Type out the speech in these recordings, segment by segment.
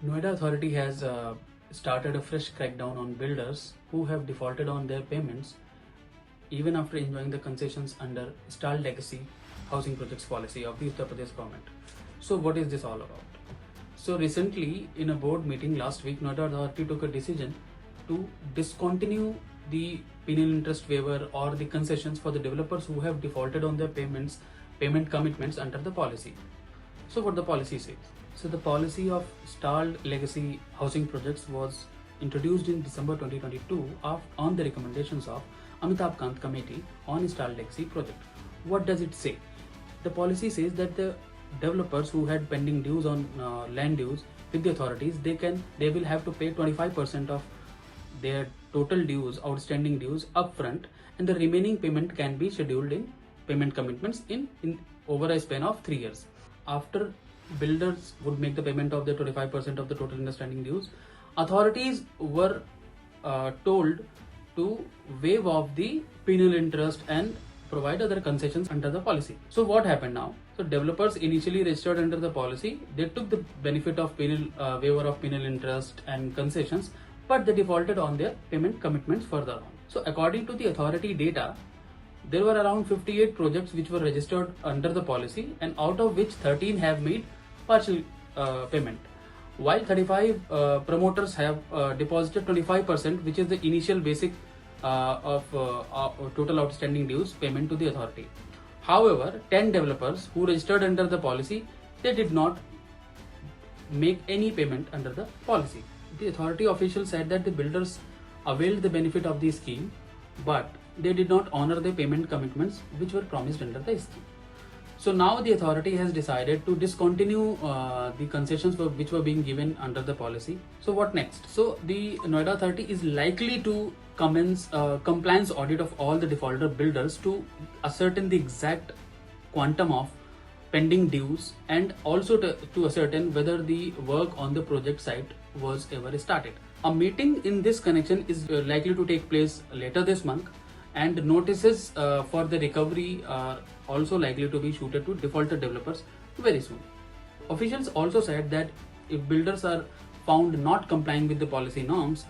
Noida Authority has started a fresh crackdown on builders who have defaulted on their payments even after enjoying the concessions under stalled legacy housing projects policy of the Uttar Pradesh government. So what is this all about? So recently in a board meeting last week, Noida Authority took a decision to discontinue the penal interest waiver or the concessions for the developers who have defaulted on their payment commitments under the policy. So what the policy says? So the policy of stalled legacy housing projects was introduced in December 2022 on the recommendations of Amitabh Kant committee on stalled legacy project. What does it say? The policy says that the developers who had pending dues on land dues with the authorities, they will have to pay 25% of their total dues, outstanding dues upfront, and the remaining payment can be scheduled in payment commitments in over a span of 3 years. After builders would make the payment of the 25% of the total outstanding dues, authorities were told to waive off the penal interest and provide other concessions under the policy. So what happened now? So developers initially registered under the policy, they took the benefit of penal waiver of penal interest and concessions, but they defaulted on their payment commitments further on. So according to the authority data, there were around 58 projects which were registered under the policy, and out of which 13 have made partial payment, while 35 promoters have deposited 25%, which is the initial basic of total outstanding dues payment to the authority. However, 10 developers who registered under the policy, they did not make any payment under the policy. The authority officials said that the builders availed the benefit of the scheme, but they did not honor the payment commitments which were promised under the scheme. So now the authority has decided to discontinue the concessions which were being given under the policy. So what next? So the Noida Authority is likely to commence compliance audit of all the defaulter builders to ascertain the exact quantum of pending dues, and also to ascertain whether the work on the project site was ever started. A meeting in this connection is likely to take place later this month, and notices for the recovery are also likely to be shooted to defaulted developers very soon. Officials also said that if builders are found not complying with the policy norms,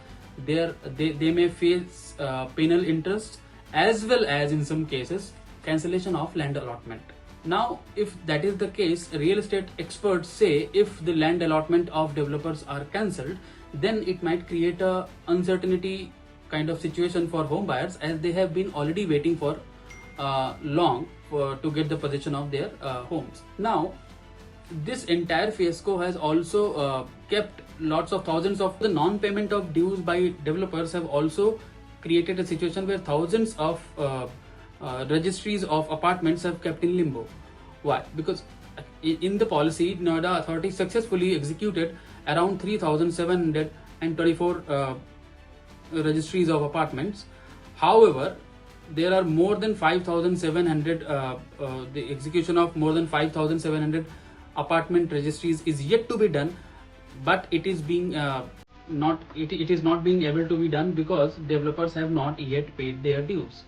they may face penal interest as well as, in some cases, cancellation of land allotment. Now, if that is the case, real estate experts say if the land allotment of developers are cancelled, then it might create a uncertainty kind of situation for home buyers, as they have been already waiting for long to get the possession of their homes. Now, this entire fiasco has also kept lots of thousands of the non-payment of dues by developers have also created a situation where thousands of registries of apartments have kept in limbo. Why? Because in the policy, Noida Authority successfully executed around 3,724 registries of apartments. However, there are more than 5,700 the execution of more than 5,700 apartment registries is yet to be done, but it is being it is not being able to be done because developers have not yet paid their dues.